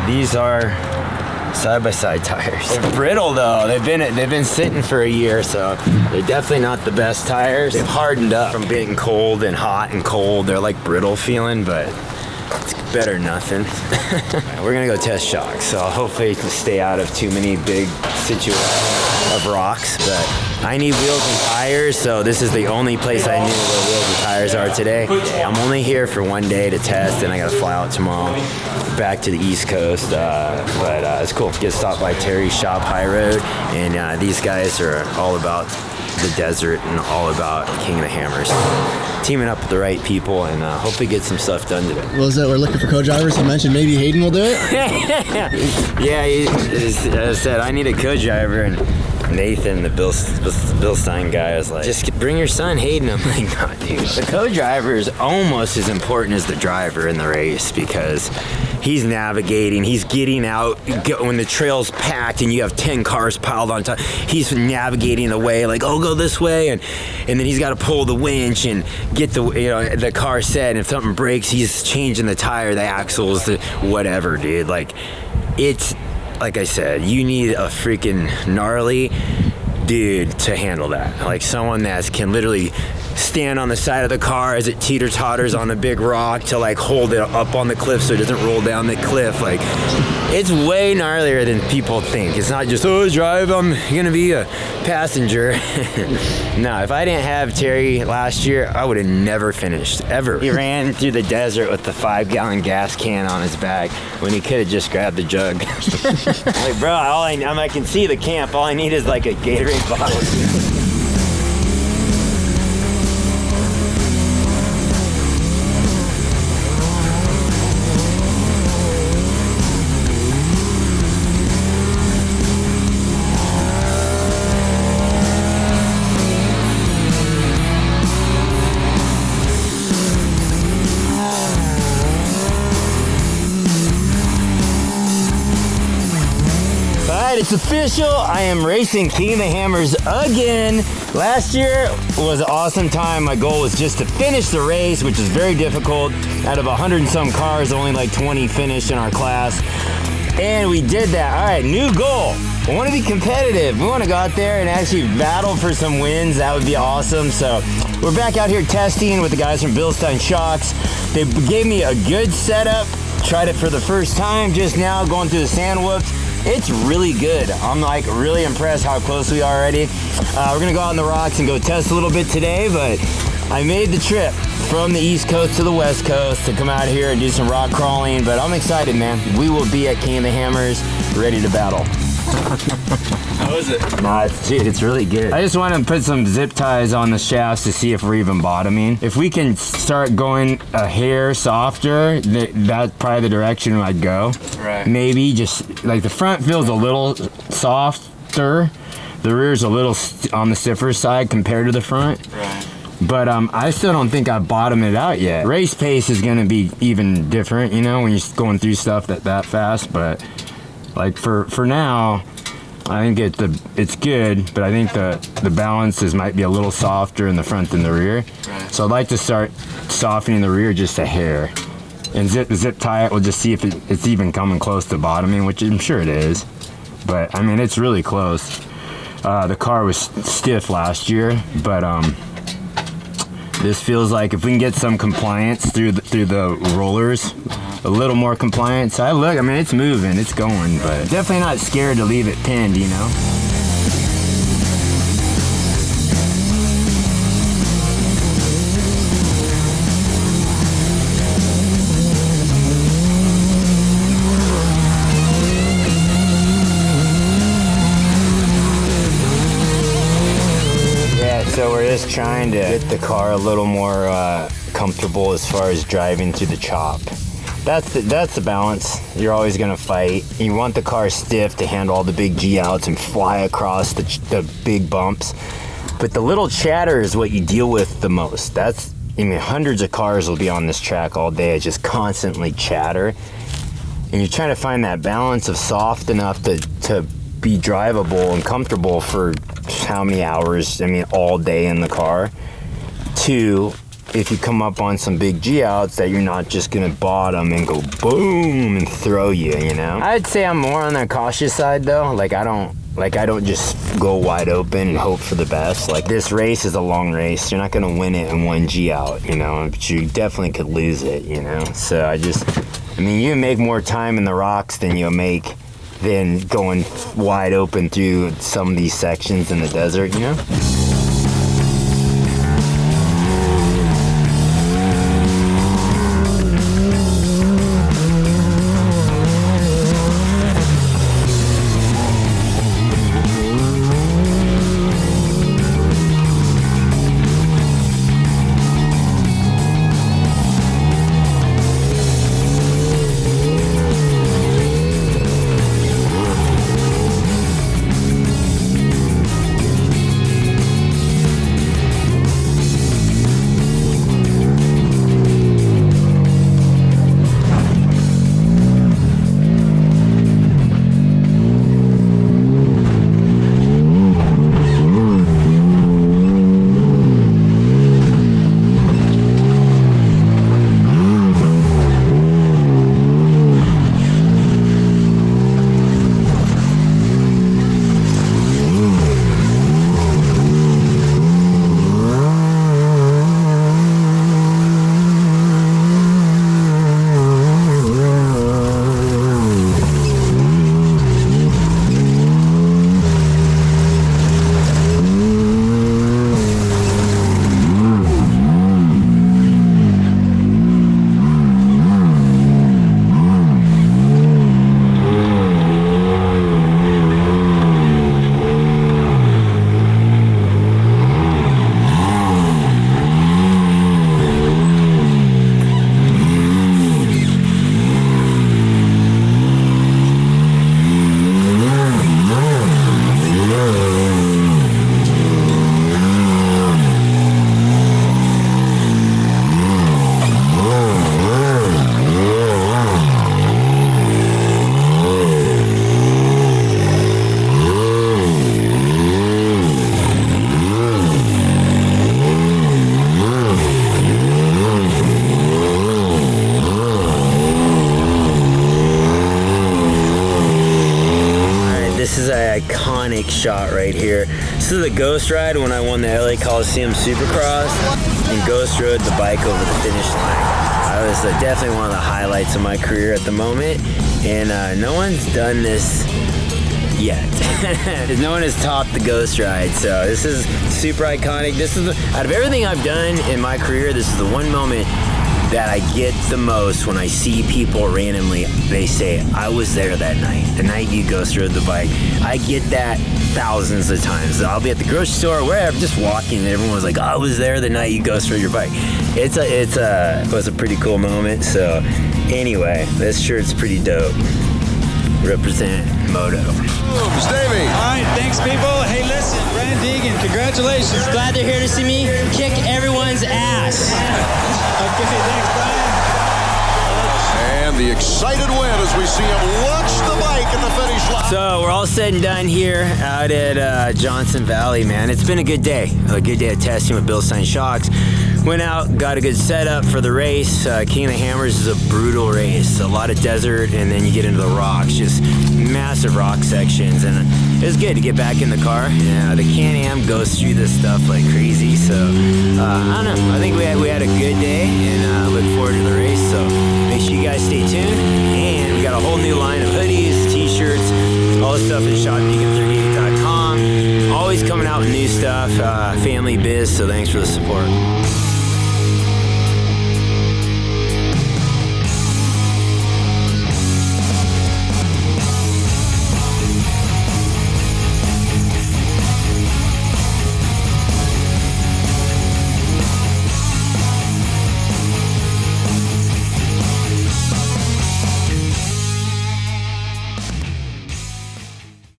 These are side-by-side tires. They're brittle though. They've been sitting for a year, so they're definitely not the best tires. They've hardened up from being cold and hot and cold. They're like brittle feeling, but it's better than nothing. We're gonna go test shocks, so hopefully you can stay out of too many big situations of rocks, but I need wheels and tires, so this is the only place I knew where wheels and tires are today. I'm only here for one day to test, and I gotta fly out tomorrow back to the East Coast, but it's cool. Get stopped by Terry's shop, High Road, and these guys are all about the desert and all about King of the Hammers. Teaming up with the right people and hopefully get some stuff done today. What was that? We're looking for co-drivers. You mentioned maybe Hayden will do it? Yeah, as I said, I need a co-driver, and Nathan, the Bill Stein guy, was like, just bring your son Hayden. I'm like, no, dude. The co-driver is almost as important as the driver in the race, because he's navigating, he's getting out when the trail's packed and you have 10 cars piled on top. He's navigating the way, like, oh, go this way, and then he's got to pull the winch and get the car set. And if something breaks, he's changing the tire, the axles, the whatever, dude. Like, it's like I said, you need a freaking gnarly dude to handle that. Like someone that can literally stand on the side of the car as it teeter-totters on a big rock to like hold it up on the cliff so it doesn't roll down the cliff. Like, it's way gnarlier than people think. It's not just, oh, drive, I'm gonna be a passenger. No, if I didn't have Terry last year, I would have never finished, ever. He ran through the desert with the 5-gallon gas can on his back when he could have just grabbed the jug. Like, bro, I can see the camp. All I need is like a Gatorade bottle. It's official. I am racing King of the Hammers again. Last year was an awesome time. My goal was just to finish the race, which is very difficult. Out of 100 and some cars, only like 20 finished in our class. And we did that. All right, new goal. I want to be competitive. We want to go out there and actually battle for some wins. That would be awesome. So we're back out here testing with the guys from Bilstein Shocks. They gave me a good setup. Tried it for the first time just now, going through the sand whoops. It's really good. I'm like really impressed how close we are already. We're gonna go out on the rocks and go test a little bit today, but I made the trip from the East Coast to the West Coast to come out here and do some rock crawling, but I'm excited, man. We will be at King of the Hammers, ready to battle. How is it? Nah, it's really good. I just want to put some zip ties on the shafts to see if we're even bottoming. If we can start going a hair softer, that's probably the direction I'd go. Right. Maybe just like the front feels a little softer. The rear's a little on the stiffer side compared to the front. Right. But I still don't think I've bottomed it out yet. Race pace is going to be even different, you know, when you're going through stuff that fast. But like for now, I think it's good, but I think the balances might be a little softer in the front than the rear. Right. So I'd like to start softening the rear just a hair. And zip tie it, we'll just see if it's even coming close to bottoming, which I'm sure it is. But I mean, it's really close. The car was stiff last year, but this feels like if we can get some compliance through the rollers, a little more compliance. I mean, it's moving, it's going, but definitely not scared to leave it pinned, you know? So we're just trying to get the car a little more comfortable as far as driving through the chop. That's the balance. You're always gonna fight. You want the car stiff to handle all the big G-outs and fly across the big bumps. But the little chatter is what you deal with the most. I mean, hundreds of cars will be on this track all day. It's just constantly chatter. And you're trying to find that balance of soft enough to be drivable and comfortable for how many hours, I mean, all day in the car, to if you come up on some big G outs, that you're not just gonna bottom and go boom and throw you, you know? I'd say I'm more on the cautious side though. Like I don't just go wide open and hope for the best. Like this race is a long race. You're not gonna win it in one G out, you know, but you definitely could lose it, you know? So I mean, you make more time in the rocks than you'll make than going wide open through some of these sections in the desert, you know? Iconic shot right here. This is the Ghost Ride when I won the LA Coliseum Supercross and Ghost rode the bike over the finish line. That was definitely one of the highlights of my career at the moment, and no one's done this yet. No one has topped the Ghost Ride, so this is super iconic. This is out of everything I've done in my career, this is the one moment that I get the most when I see people randomly, they say, I was there that night, the night you Ghost rode the bike. I get that thousands of times. I'll be at the grocery store or wherever, just walking, and everyone was like, I was there the night you Ghost rode your bike. It was a pretty cool moment. So anyway, this shirt's pretty dope. Represent Moto. Stevie. All right, thanks, people. Hey, listen, Brand Deegan, congratulations. Glad they're here to see me kick everyone's ass. Okay, thanks, Brian. And the excited win as we see him launch the bike in the finish line. So we're all said and done here out at Johnson Valley, man. It's been a good day of testing with Bilstein shocks. Went out, got a good setup for the race. King of the Hammers is a brutal race. A lot of desert, and then you get into the rocks, just massive rock sections. And it was good to get back in the car. Yeah, the Can-Am goes through this stuff like crazy. So, I don't know. I think we had a good day, and look forward to the race. So make sure you guys stay tuned. And we got a whole new line of hoodies, t-shirts, all the stuff at shopdeacon38.com. Always coming out with new stuff, family biz, so thanks for the support.